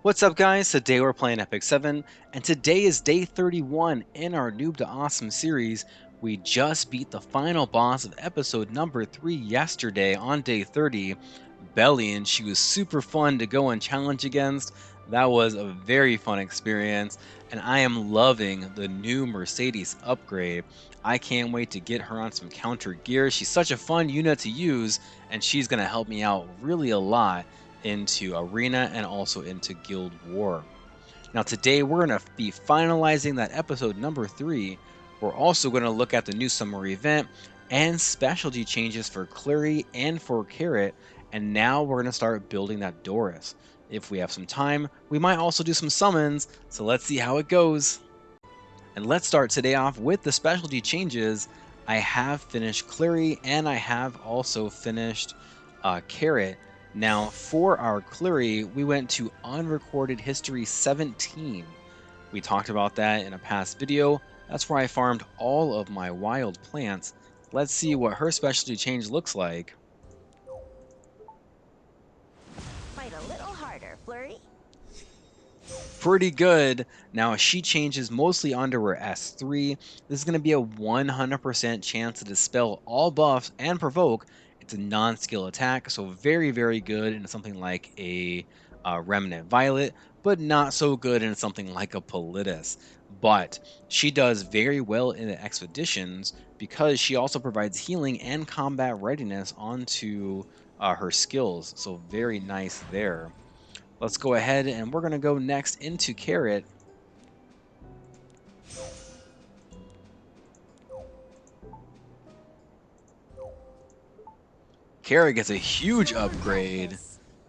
What's up, guys? Today we're playing Epic 7, and today is day 31 in our Noob to Awesome series. We just beat the final boss of episode number 3 yesterday on day 30, Belly, and she was super fun to go and challenge against. That was a very fun experience, and I am loving the new Mercedes upgrade. I can't wait to get her on some counter gear. She's such a fun unit to use, and she's going to help me out really a lot into Arena and also into Guild War. Now, today we're going to be finalizing that episode number 3. We're also going to look at the new summer event and specialty changes for Kluri and for Carrot. And now we're going to start building that Doris. If we have some time, we might also do some summons, so let's see how it goes. And let's start today off with the specialty changes. I have finished Kluri and I have also finished Carrot. Now, for our Kluri, we went to Unrecorded History 17. We talked about that in a past video. That's where I farmed all of my wild plants. Let's see what her specialty change looks like. Fight a little harder, Flurry. Pretty good. Now, she changes mostly onto her S3. This is going to be a 100% chance to dispel all buffs and provoke. It's a non-skill attack, so very, very good in something like a Remnant Violet, but not so good in something like a Politis. But she does very well in the expeditions because she also provides healing and combat readiness onto her skills, so very nice there. Let's go ahead and we're going to go next into Carrot. Carrot gets a huge upgrade.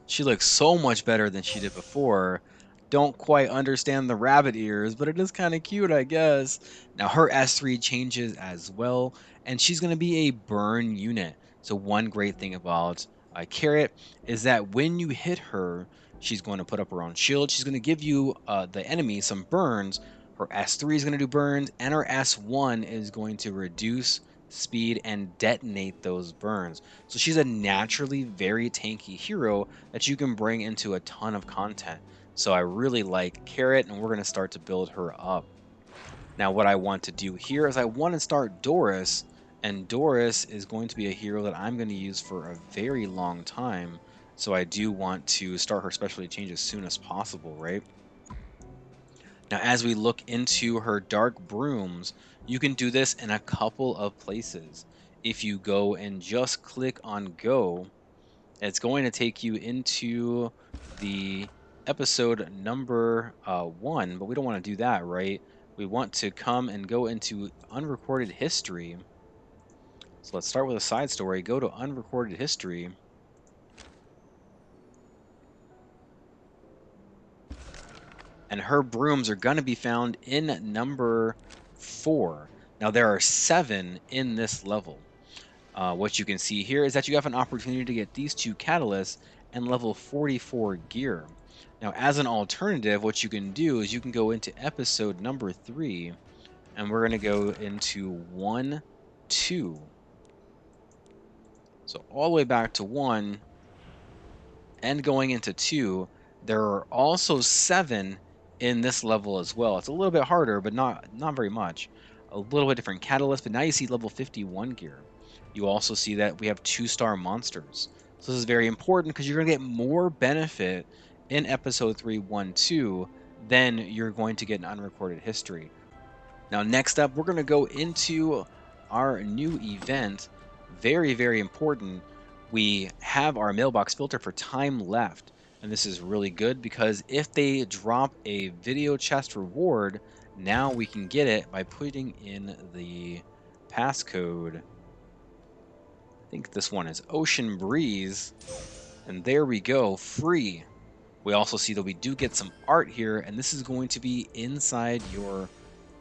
She looks so much better than she did before. Don't quite understand the rabbit ears, but it is kind of cute, I guess. Now her S3 changes as well, and she's going to be a burn unit. So one great thing about Carrot is that when you hit her, she's going to put up her own shield. She's going to give you, the enemy, some burns. Her S3 is going to do burns, and her S1 is going to reduce speed and detonate those burns. So she's a naturally very tanky hero that you can bring into a ton of content. So I really like Carrot, and we're going to start to build her up. Now, what I want to do here is I want to start Doris, and Doris is going to be a hero that I'm going to use for a very long time. So I do want to start her specialty change as soon as possible, right? Now, as we look into her dark brooms, you can do this in a couple of places. If you go and just click on go, it's going to take you into the episode number 1, but we don't want to do that, right? We want to come and go into unrecorded history. So let's start with a side story. Go to unrecorded history. And her brooms are going to be found in number 4. Now, there are 7 in this level. What you can see here is that you have an opportunity to get these 2 catalysts and level 44 gear. Now, as an alternative, what you can do is you can go into episode number 3, and we're going to go into 1, 2. So all the way back to 1 and going into 2. There are also 7 in this level as well. It's a little bit harder, but not very much. A little bit different catalyst, but now you see level 51 gear. You also see that we have 2-star monsters. So this is very important because you're going to get more benefit in episode 3, 1, 2 than you're going to get in unrecorded history. Now, next up, we're going to go into our new event. Very, very important. We have our mailbox filter for time left. And this is really good because if they drop a video chest reward, now we can get it by putting in the passcode. I think this one is Ocean Breeze. And there we go, free. We also see that we do get some art here, and this is going to be inside your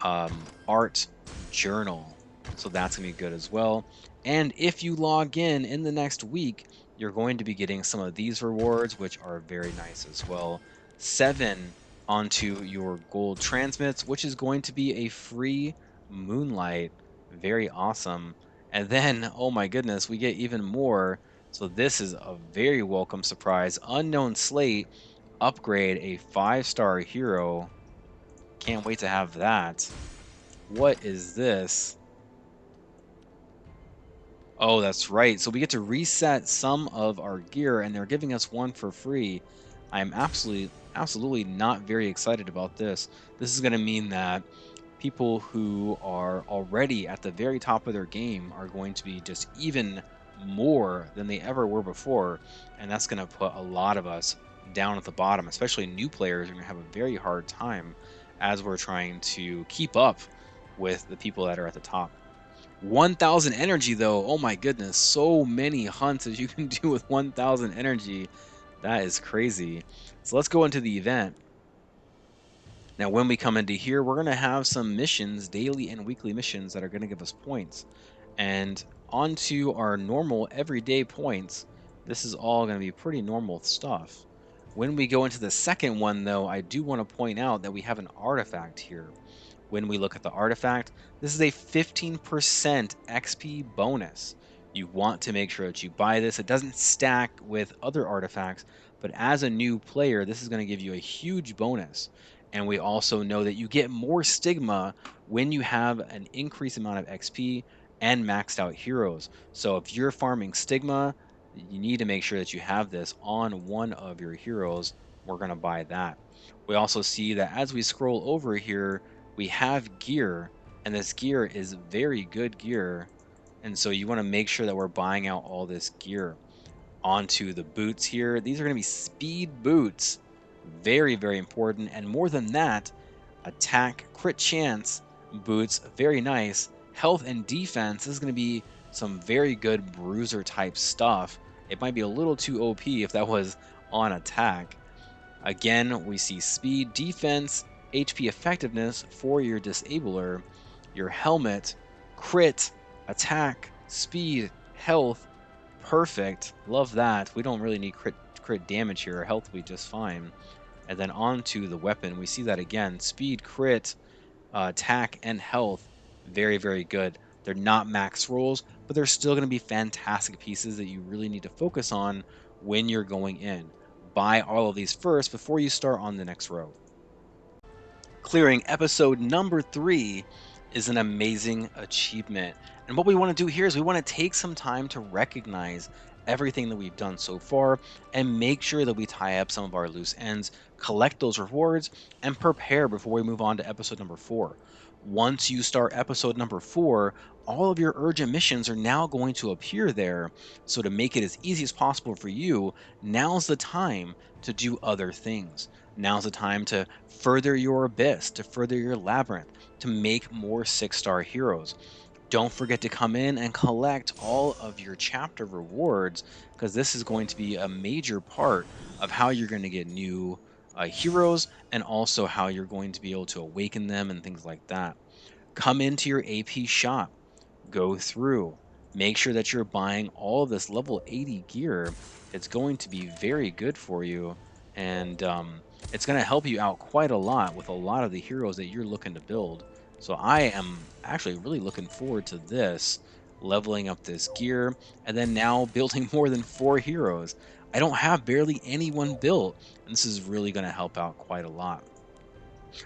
art journal. So that's going to be good as well. And if you log in the next week, you're going to be getting some of these rewards, which are very nice as well. 7 onto your gold transmits, which is going to be a free moonlight. Very awesome. And then, oh my goodness, we get even more. So this is a very welcome surprise. Unknown slate. Upgrade a 5-star hero. Can't wait to have that. What is this? Oh, that's right. So we get to reset some of our gear and they're giving us one for free. I'm absolutely not very excited about this. This is going to mean that people who are already at the very top of their game are going to be just even more than they ever were before, and that's going to put a lot of us down at the bottom, especially new players are going to have a very hard time as we're trying to keep up with the people that are at the top. 1,000 energy though. Oh my goodness, so many hunts as you can do with 1,000 energy. That is crazy. So let's go into the event. Now, when we come into here, we're going to have some missions, daily and weekly missions that are going to give us points. And onto our normal everyday points, this is all going to be pretty normal stuff. When we go into the second one, though, I do want to point out that we have an artifact here. When we look at the artifact, this is a 15% XP bonus. You want to make sure that you buy this. It doesn't stack with other artifacts, but as a new player, this is going to give you a huge bonus. And we also know that you get more stigma when you have an increased amount of XP and maxed out heroes. So if you're farming stigma, you need to make sure that you have this on one of your heroes. We're going to buy that. We also see that as we scroll over here, we have gear, and this gear is very good gear. And so you want to make sure that we're buying out all this gear. Onto the boots here. These are going to be speed boots. Very, very important. And more than that, attack, crit chance boots. Very nice. Health and defense. This is going to be some very good bruiser type stuff. It might be a little too OP if that was on attack. Again, we see speed, defense, HP effectiveness for your disabler, your helmet, crit, attack, speed, health. Perfect. Love that. We don't really need crit damage here. Our health will be just fine. And then on to the weapon. We see that again. Speed, crit, attack, and health. Very, very good. They're not max rolls, but they're still going to be fantastic pieces that you really need to focus on when you're going in. Buy all of these first before you start on the next row. Clearing episode number 3 is an amazing achievement. And what we want to do here is we want to take some time to recognize everything that we've done so far and make sure that we tie up some of our loose ends, collect those rewards, and prepare before we move on to episode number 4. Once you start episode number 4, all of your urgent missions are now going to appear there. So, to make it as easy as possible for you, now's the time to do other things. Now's the time to further your abyss, to further your labyrinth, to make more 6-star heroes. Don't forget to come in and collect all of your chapter rewards, because this is going to be a major part of how you're going to get new heroes and also how you're going to be able to awaken them and things like that. Come into your AP shop, go through, make sure that you're buying all of this level 80 gear. It's going to be very good for you, and it's going to help you out quite a lot with a lot of the heroes that you're looking to build. So I am actually really looking forward to this, leveling up this gear, and then now building more than 4 heroes. I don't have barely anyone built, and this is really going to help out quite a lot.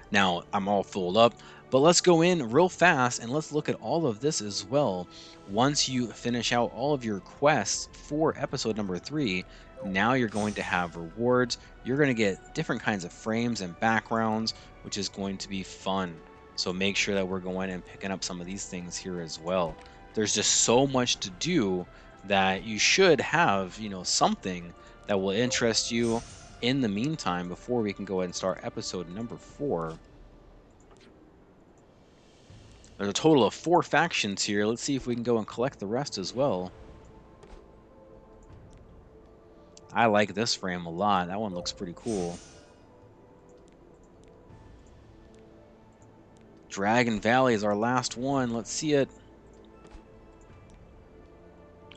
Now, I'm all filled up, but let's go in real fast and let's look at all of this as well. Once you finish out all of your quests for episode number 3, now you're going to have rewards. You're going to get different kinds of frames and backgrounds, which is going to be fun. So make sure that we're going and picking up some of these things here as well. There's just so much to do that you should have, something that will interest you in the meantime before we can go ahead and start episode number 4. There's a total of 4 factions here. Let's see if we can go and collect the rest as well. I like this frame a lot. That one looks pretty cool. Dragon Valley is our last one. Let's see it.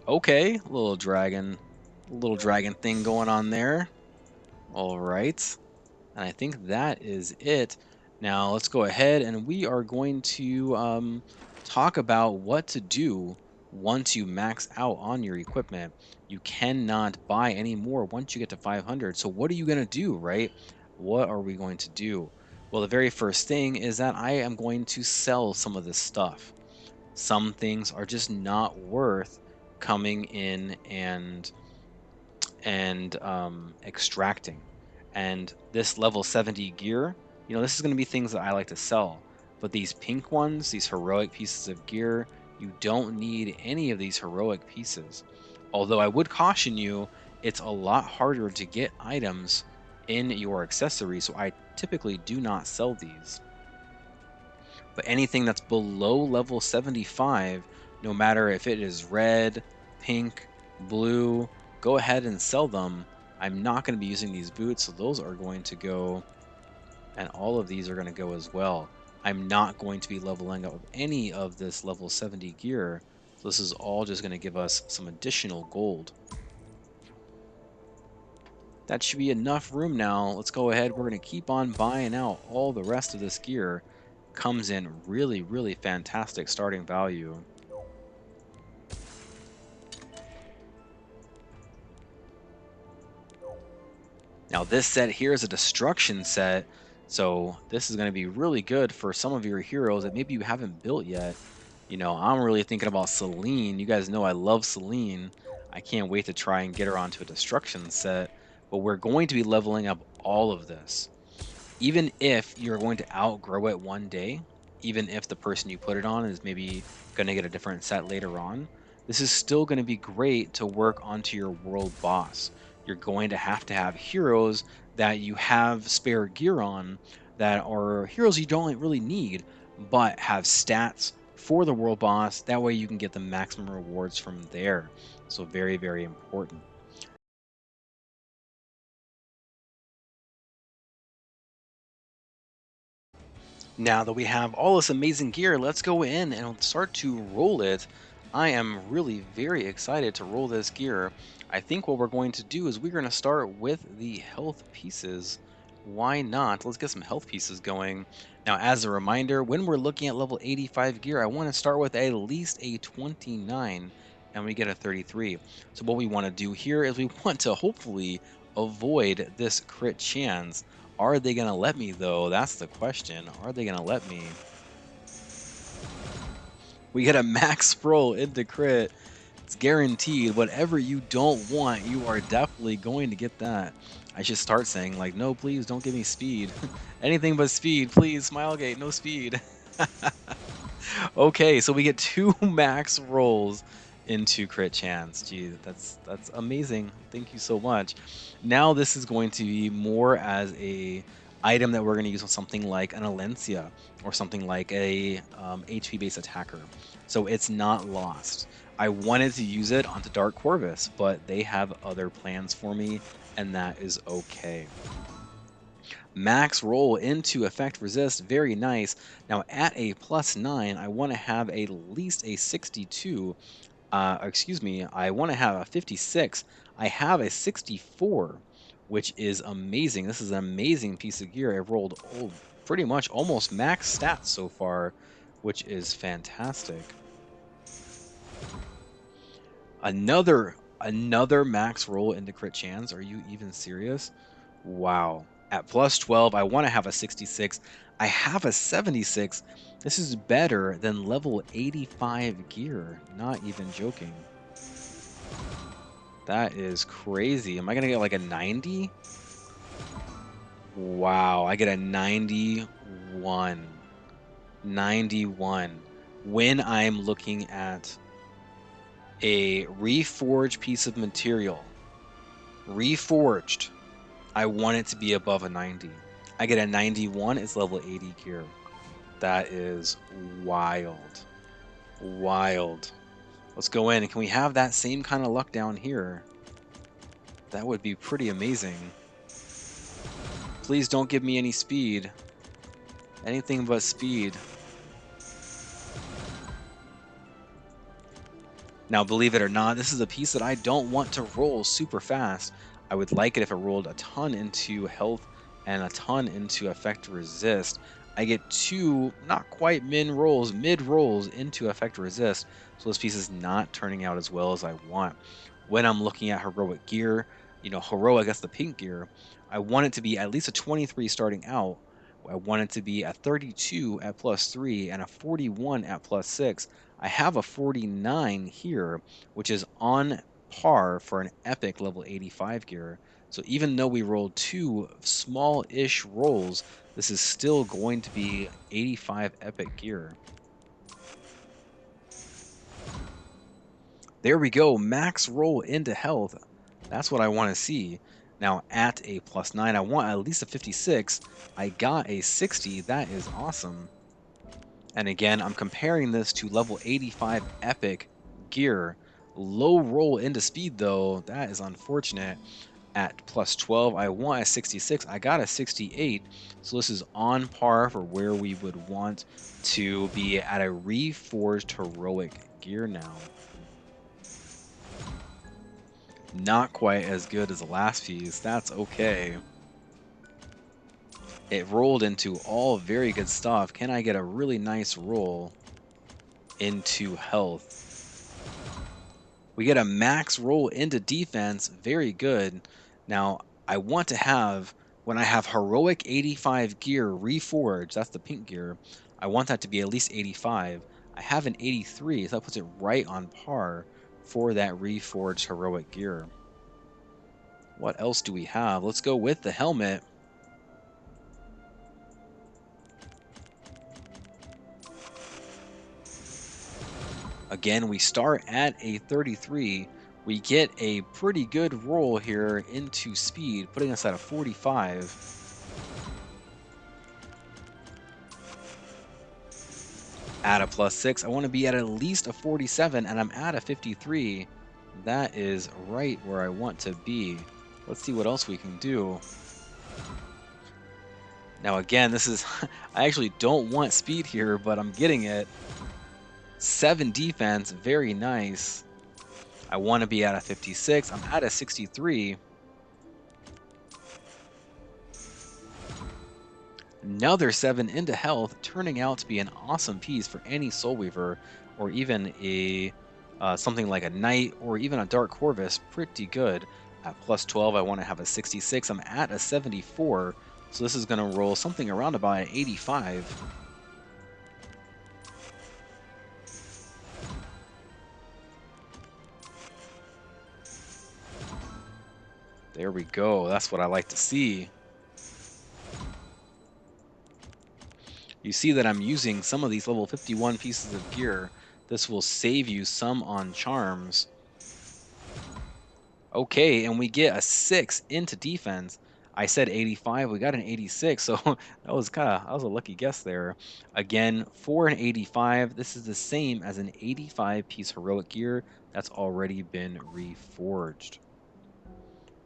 Okay, little dragon thing going on there. All right. And I think that is it. Now let's go ahead and we are going to talk about what to do once you max out on your equipment, you cannot buy any more once you get to 500. So what are you going to do, right? What are we going to do? Well, the very first thing is that I am going to sell some of this stuff. Some things are just not worth coming in and extracting. And this level 70 gear, this is going to be things that I like to sell. But these pink ones, these heroic pieces of gear, you don't need any of these heroic pieces. Although I would caution you, it's a lot harder to get items in your accessories, so I typically do not sell these. But anything that's below level 75, no matter if it is red, pink, blue, go ahead and sell them. I'm not going to be using these boots, so those are going to go, and all of these are going to go as well. I'm not going to be leveling up any of this level 70 gear, so this is all just going to give us some additional gold. That should be enough room now. Let's go ahead. We're going to keep on buying out all the rest of this gear. Comes in really, really fantastic starting value. Now this set here is a destruction set, so this is going to be really good for some of your heroes that maybe you haven't built yet. I'm really thinking about Celine. You guys know I love Celine. I can't wait to try and get her onto a destruction set, but we're going to be leveling up all of this. Even if you're going to outgrow it one day, even if the person you put it on is maybe going to get a different set later on, this is still going to be great to work onto your world boss. You're going to have heroes that you have spare gear on that are heroes you don't really need, but have stats for the world boss. That way you can get the maximum rewards from there. So very, very important. Now that we have all this amazing gear, let's go in and start to roll it. I am really very excited to roll this gear. I think what we're going to do is we're going to start with the health pieces. Why not? Let's get some health pieces going. Now, as a reminder, when we're looking at level 85 gear, I want to start with at least a 29 and we get a 33. So what we want to do here is we want to hopefully avoid this crit chance. Are they going to let me, though? That's the question. Are they going to let me? We get a max roll into crit. It's guaranteed. Whatever you don't want, you are definitely going to get that. I should start saying, like, no, please don't give me speed. Anything but speed, please. Smilegate, no speed. Okay, so we get 2 max rolls into crit chance. Gee, that's amazing. Thank you so much. Now this is going to be more as a item that we're going to use on something like an Alencia or something like a HP based attacker. So it's not lost. I wanted to use it onto Dark Corvus, but they have other plans for me, and that is okay. Max roll into effect resist, very nice. Now at a +9, I want to have at least a 62. Excuse me, I want to have a 56. I have a 64, which is amazing. This is an amazing piece of gear. I've rolled pretty much almost max stats so far, which is fantastic. Another max roll into crit chance. Are you even serious? Wow. At +12, I want to have a 66. I have a 76. This is better than level 85 gear. Not even joking. That is crazy. Am I going to get like a 90? Wow, I get a 91. 91. When I'm looking at a reforged piece of material, reforged, I want it to be above a 90. I get a 91, it's level 80 gear. That is wild. Wild. Let's go in. Can we have that same kind of luck down here? That would be pretty amazing. Please don't give me any speed. Anything but speed. Now, believe it or not, this is a piece that I don't want to roll super fast. I would like it if it rolled a ton into health and a ton into effect resist. I get two, not quite mid rolls into effect resist. So this piece is not turning out as well as I want. When I'm looking at heroic gear, heroic, that's the pink gear. I want it to be at least a 23 starting out. I want it to be a 32 at +3 and a 41 at +6. I have a 49 here, which is on par for an epic level 85 gear. So even though we rolled two small-ish rolls, this is still going to be 85 epic gear. There we go. Max roll into health. That's what I want to see. Now at a +9, I want at least a 56. I got a 60. That is awesome. And again, I'm comparing this to level 85 epic gear. Low roll into speed though. That is unfortunate. At +12, I want a 66. I got a 68. So this is on par for where we would want to be at a reforged heroic gear now. Not quite as good as the last piece. That's okay. It rolled into all very good stuff. Can I get a really nice roll into health? We get a max roll into defense. Very good. Now, I want to have, when I have heroic 85 gear reforged, that's the pink gear, I want that to be at least 85. I have an 83, so that puts it right on par for that reforged heroic gear. What else do we have? Let's go with the helmet. Again, we start at a 33. We get a pretty good roll here into speed, putting us at a 45. At a +6, I want to be at least a 47, and I'm at a 53. That is right where I want to be. Let's see what else we can do. Now, again, this is, I actually don't want speed here, but I'm getting it. 7 defense, very nice. I want to be at a 56. I'm at a 63. Another 7 into health, turning out to be an awesome piece for any Soul Weaver, or even a something like a Knight, or even a Dark Corvus. Pretty good. At +12, I want to have a 66. I'm at a 74, so this is going to roll something around about an 85. There we go. That's what I like to see. You see that I'm using some of these level 51 pieces of gear. This will save you some on charms. Okay, and we get a 6 into defense. I said 85, we got an 86, so that was a lucky guess there. Again, for an 85, this is the same as an 85 piece heroic gear that's already been reforged.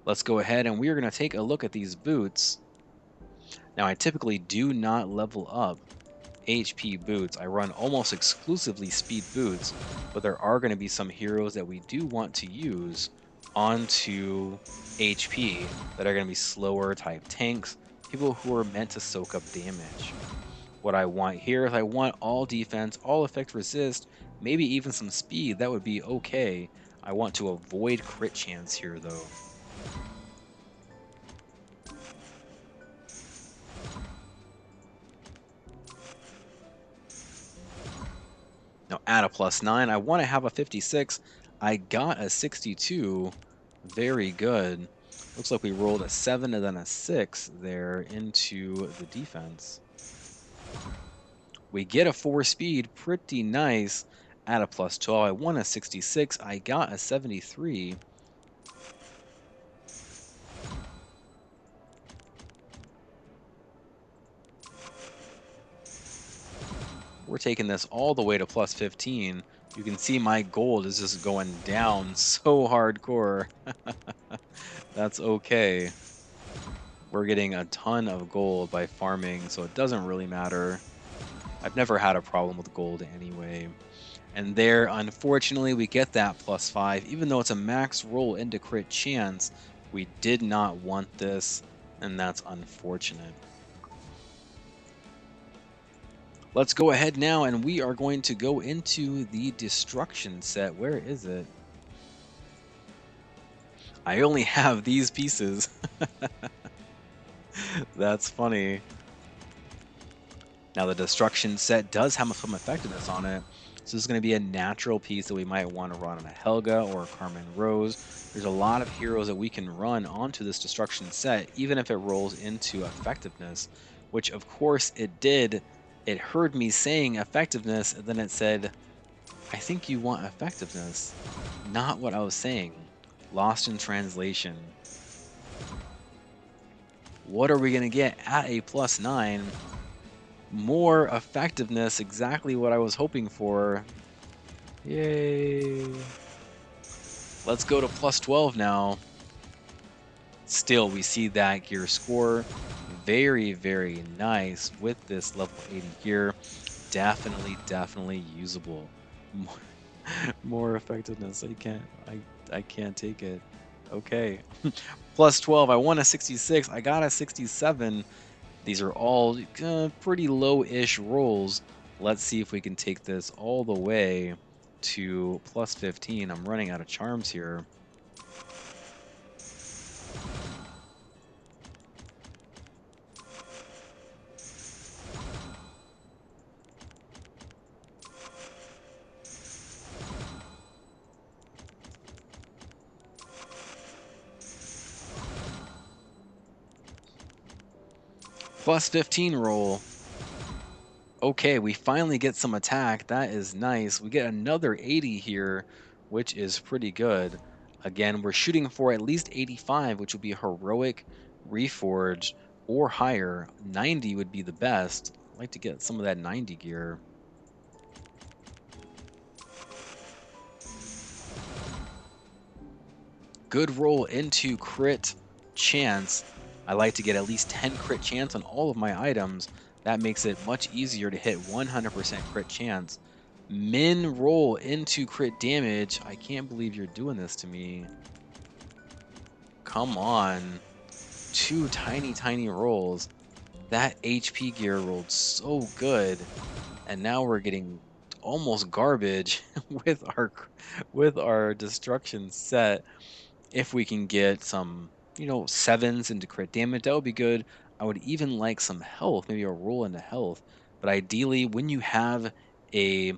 Let's go ahead and we are going to take a look at these boots. Now, I typically do not level up HP boots. I run almost exclusively speed boots, but there are going to be some heroes that we do want to use onto HP that are going to be slower type tanks, people who are meant to soak up damage. What I want here is I want all defense, all effect resist, maybe even some speed. That would be okay. I want to avoid crit chance here though. Now at a +9, I want to have a 56. I got a 62. Very good. Looks like we rolled a 7 and then a 6 there into the defense. We get a 4 speed, pretty nice. At a +12, I want a 66. I got a 73. We're taking this all the way to +15. You can see my gold is just going down so hardcore. That's okay. We're getting a ton of gold by farming, so it doesn't really matter. I've never had a problem with gold anyway. And there, unfortunately, we get that +5. Even though it's a max roll into crit chance, we did not want this, and that's unfortunate. Let's go ahead now, and we are going to go into the destruction set. Where is it? I only have these pieces. That's funny. Now, the destruction set does have some effectiveness on it. So this is going to be a natural piece that we might want to run on a Helga or a Carmen Rose. There's a lot of heroes that we can run onto this destruction set, even if it rolls into effectiveness, which of course it did. It heard me saying effectiveness, and then it said, I think you want effectiveness. Not what I was saying. Lost in translation. What are we going to get at a +9? More effectiveness, exactly what I was hoping for. Yay. Let's go to +12 now. Still, we see that gear score. Very, very nice with this level 80 gear. Definitely usable. More, more effectiveness. I can't take it. Okay. +12. I won a 66. I got a 67. These are all pretty low-ish rolls. Let's see if we can take this all the way to +15. I'm running out of charms here. +15 roll. Okay, we finally get some attack. That is nice. We get another 80 here, which is pretty good. Again, we're shooting for at least 85, which would be heroic, reforged, or higher. 90 would be the best. I'd like to get some of that 90 gear. Good roll into crit chance. I like to get at least 10 crit chance on all of my items. That makes it much easier to hit 100% crit chance. Min roll into crit damage. I can't believe you're doing this to me. Come on. Two tiny rolls. That HP gear rolled so good. And now we're getting almost garbage with our destruction set. If we can get some, sevens into crit damage, that would be good. I would even like some health, maybe a roll into health. But ideally, when you have a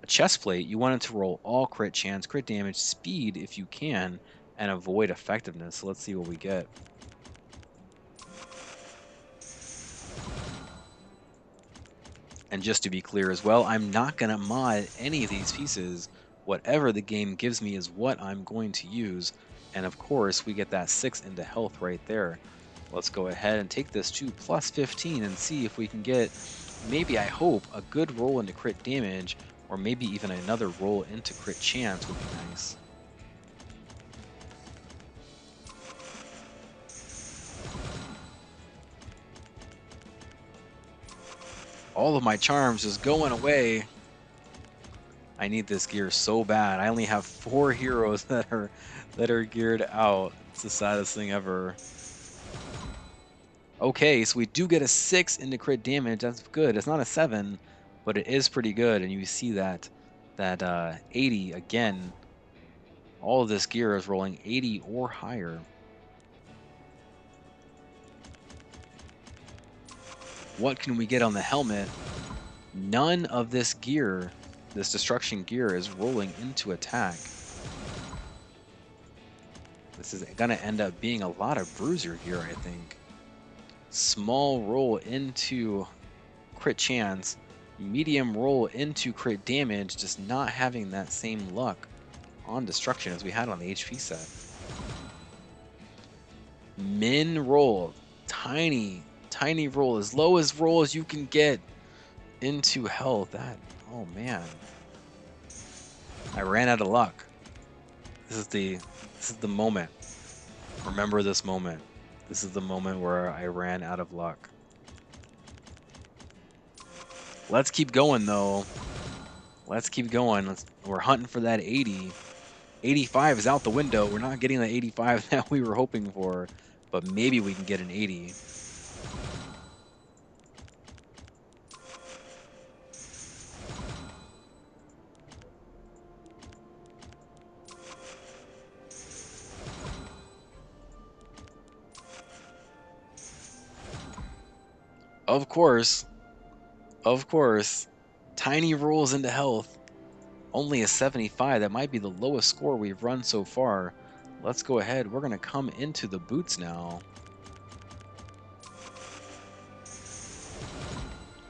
chest plate, you want it to roll all crit chance, crit damage, speed if you can, and avoid effectiveness. So let's see what we get. And just to be clear as well, I'm not going to mod any of these pieces. Whatever the game gives me is what I'm going to use. And of course, we get that 6 into health right there. Let's go ahead and take this to +15 and see if we can get, maybe I hope, a good roll into crit damage, or maybe even another roll into crit chance would be nice. All of my charms just going away. I need this gear so bad. I only have 4 heroes that are geared out. It's the saddest thing ever. Okay, so we do get a 6 into crit damage. That's good. It's not a 7, but it is pretty good. And you see that 80 again. All of this gear is rolling 80 or higher. What can we get on the helmet? None of this gear, this destruction gear, is rolling into attack. This is going to end up being a lot of bruiser gear, I think. Small roll into crit chance, medium roll into crit damage, just not having that same luck on destruction as we had on the HP set. Min roll, tiny roll, as low as roll as you can get into health. Oh man, I ran out of luck. This is the moment. Remember this moment. This is the moment where I ran out of luck. Let's keep going though. Let's keep going. We're hunting for that 80. 85 is out the window. We're not getting the 85 that we were hoping for, but maybe we can get an 80. Of course. Of course. Tiny rolls into health. Only a 75. That might be the lowest score we've run so far. Let's go ahead. We're going to come into the boots now.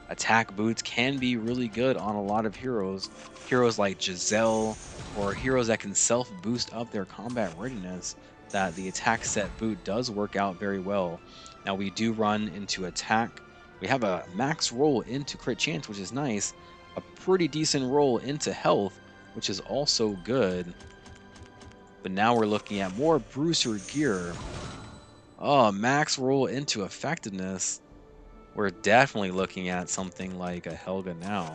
Attack boots can be really good on a lot of heroes. Heroes like Giselle, or heroes that can self-boost up their combat readiness, that the attack set boot does work out very well. Now we do run into attack. We have a max roll into crit chance, which is nice. A pretty decent roll into health, which is also good. But now we're looking at more Bruiser gear. Oh, max roll into effectiveness. We're definitely looking at something like a Helga now.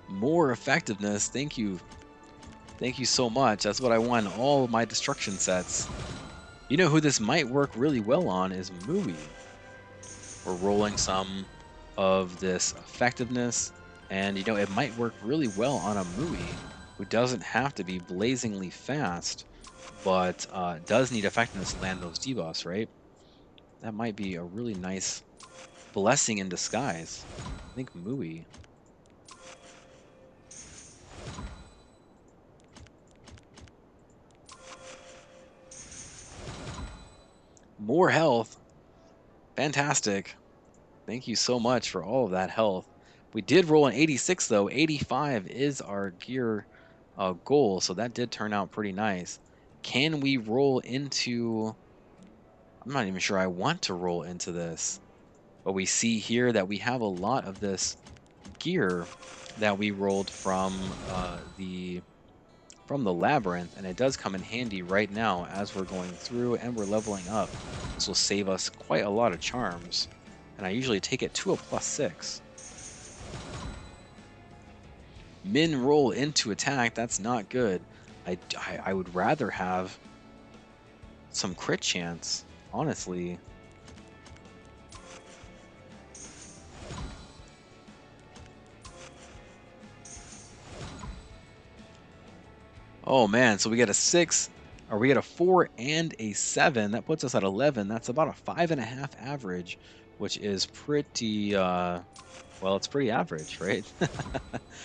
More effectiveness. Thank you. Thank you so much. That's what I want in all of my destruction sets. You know who this might work really well on is Mui. We're rolling some of this effectiveness, and you know, it might work really well on a Mui who doesn't have to be blazingly fast, but does need effectiveness to land those debuffs, right? That might be a really nice blessing in disguise. I think Mui. More health. Fantastic. Thank you so much for all of that health. We did roll an 86 though. 85 is our gear goal, so that did turn out pretty nice. Can we roll into... I'm not even sure I want to roll into this. But we see here that we have a lot of this gear that we rolled from the labyrinth, and it does come in handy right now as we're going through and we're leveling up. This will save us quite a lot of charms, and I usually take it to a +6. Min roll into attack, that's not good. I would rather have some crit chance, honestly. Oh man, so we get a 6, or we get a 4 and a 7. That puts us at 11. That's about a 5.5 average, which is pretty, well, it's pretty average, right?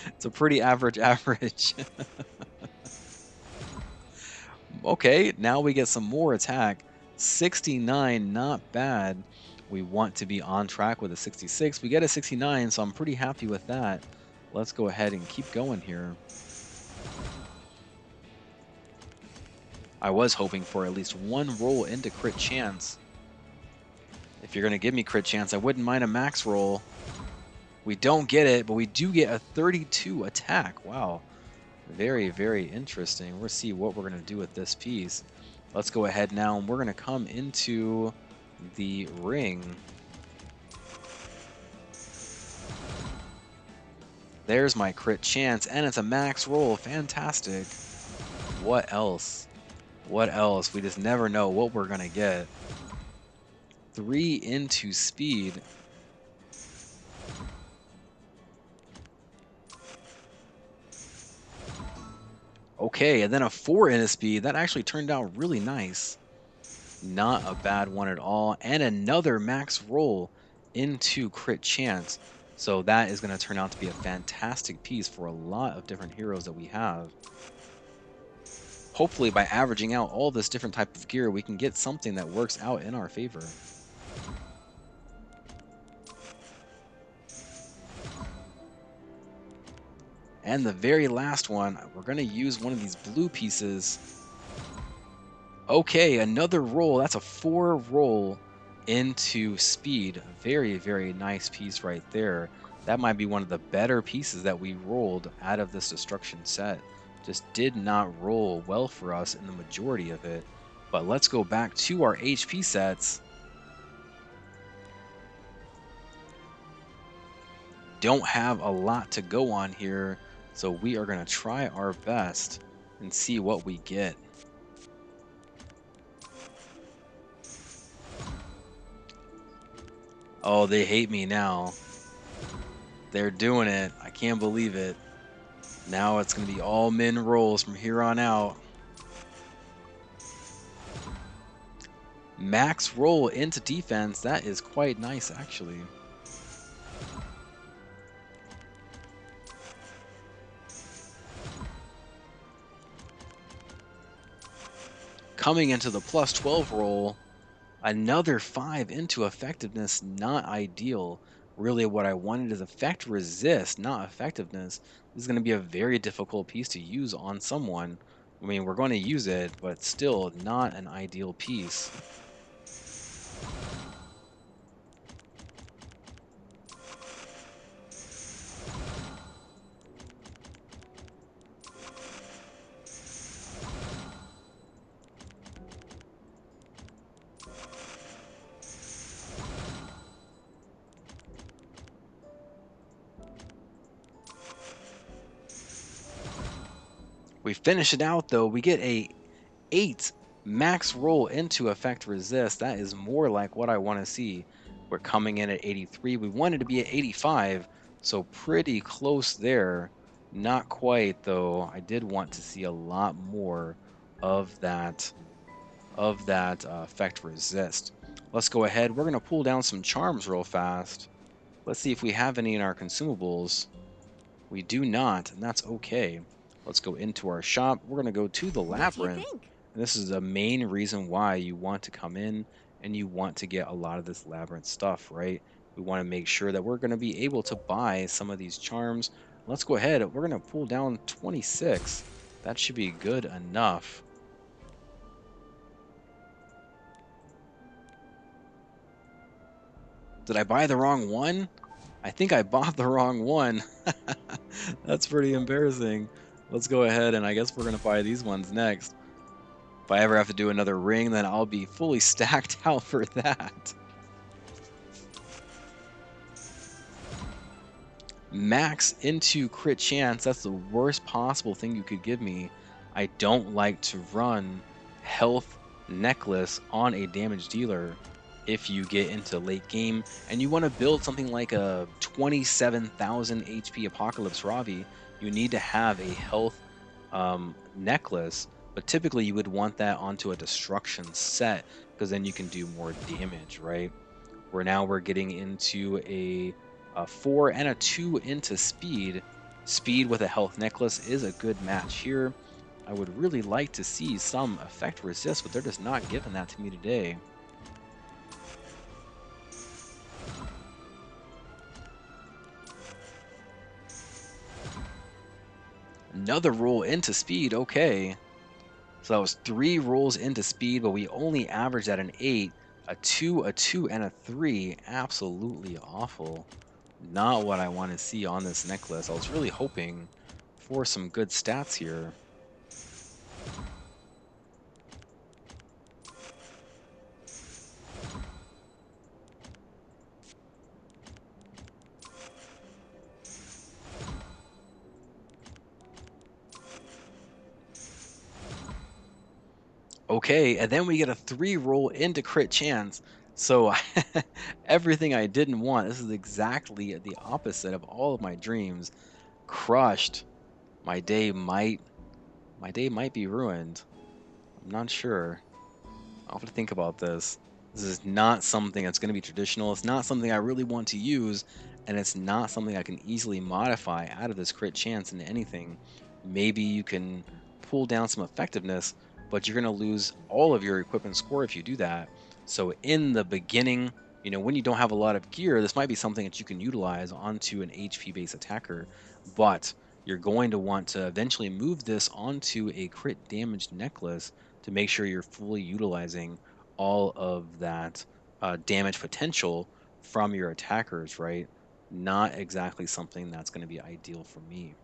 It's a pretty average. Okay, now we get some more attack. 69, not bad. We want to be on track with a 66. We get a 69, so I'm pretty happy with that. Let's go ahead and keep going here. I was hoping for at least one roll into crit chance. If you're going to give me crit chance, I wouldn't mind a max roll. We don't get it, but we do get a 32 attack. Wow. Very, very interesting. We'll see what we're going to do with this piece. Let's go ahead now, and we're going to come into the ring. There's my crit chance, and it's a max roll. Fantastic. What else? What else? We just never know what we're going to get. 3 into speed. Okay, and then a 4 into speed. That actually turned out really nice. Not a bad one at all. And another max roll into crit chance. So that is going to turn out to be a fantastic piece for a lot of different heroes that we have. Hopefully by averaging out all this different type of gear, we can get something that works out in our favor. And the very last one, we're going to use one of these blue pieces. Okay, another roll. That's a 4 roll into speed. Very, very nice piece right there. That might be one of the better pieces that we rolled out of this destruction set. Just did not roll well for us in the majority of it. But let's go back to our HP sets. Don't have a lot to go on here, so we are going to try our best and see what we get. Oh, they hate me now. They're doing it. I can't believe it. Now it's going to be all min rolls from here on out. Max roll into defense. That is quite nice, actually. Coming into the plus 12 roll, another 5 into effectiveness. Not ideal. Really, what I wanted is effect resist, not effectiveness. This is going to be a very difficult piece to use on someone. I mean, we're going to use it, but still not an ideal piece. We finish it out though. We get a 8 max roll into effect resist. That is more like what I want to see. We're coming in at 83. We wanted to be at 85, so pretty close there. Not quite though. I did want to see a lot more of that effect resist. Let's go ahead. We're gonna pull down some charms real fast. Let's see if we have any in our consumables. We do not, and that's okay. Let's go into our shop. We're going to go to the What do you labyrinth. think? And this is the main reason why you want to come in and you want to get a lot of this labyrinth stuff, right? We want to make sure that we're going to be able to buy some of these charms. Let's go ahead. We're going to pull down 26. That should be good enough. Did I buy the wrong one? I think I bought the wrong one. That's pretty embarrassing. Let's go ahead and I guess we're going to buy these ones next. If I ever have to do another ring, then I'll be fully stacked out for that. Max into crit chance. That's the worst possible thing you could give me. I don't like to run health necklace on a damage dealer if you get into late game and you want to build something like a 27,000 HP Apocalypse Ravi. You need to have a health necklace, but typically you would want that onto a destruction set because then you can do more damage, right? Where now we're getting into a 4 and a 2 into speed. Speed with a health necklace is a good match here. I would really like to see some effect resist, but they're just not giving that to me today. Another roll into speed, okay. So that was 3 rolls into speed, but we only averaged at an 8. A 2, and a 3. Absolutely awful. Not what I want to see on this necklace. I was really hoping for some good stats here. Okay, and then we get a 3 roll into crit chance. So everything I didn't want. This is exactly the opposite of all of my dreams. Crushed. My day might be ruined. I'm not sure. I'll have to think about this. This is not something that's going to be traditional. It's not something I really want to use, and it's not something I can easily modify out of this crit chance into anything. Maybe you can pull down some effectiveness, but you're going to lose all of your equipment score if you do that. So in the beginning, when you don't have a lot of gear, this might be something that you can utilize onto an HP-based attacker, but you're going to want to eventually move this onto a crit damage necklace to make sure you're fully utilizing all of that damage potential from your attackers, right? Not exactly something that's going to be ideal for me.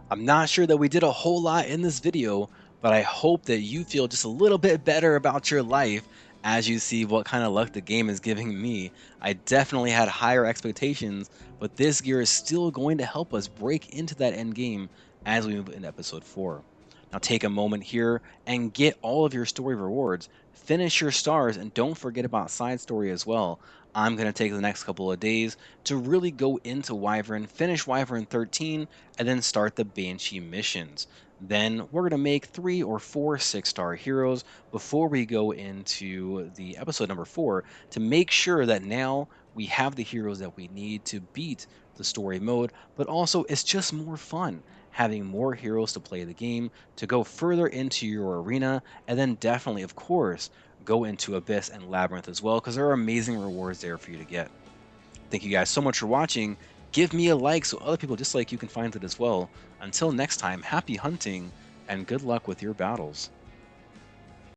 I'm not sure that we did a whole lot in this video, but I hope that you feel just a little bit better about your life as you see what kind of luck the game is giving me. I definitely had higher expectations, but this gear is still going to help us break into that end game as we move into episode 4. Now take a moment here and get all of your story rewards. Finish your stars and don't forget about side story as well. I'm going to take the next couple of days to really go into Wyvern, finish Wyvern 13, and then start the Banshee missions. Then we're going to make 3 or 4 6-star heroes before we go into the episode number 4 to make sure that now we have the heroes that we need to beat the story mode, but also it's just more fun having more heroes to play the game, to go further into your arena, and then definitely, of course, go into Abyss and Labyrinth as well, because there are amazing rewards there for you to get. Thank you guys so much for watching. Give me a like so other people just like you can find it as well. Until next time, happy hunting and good luck with your battles.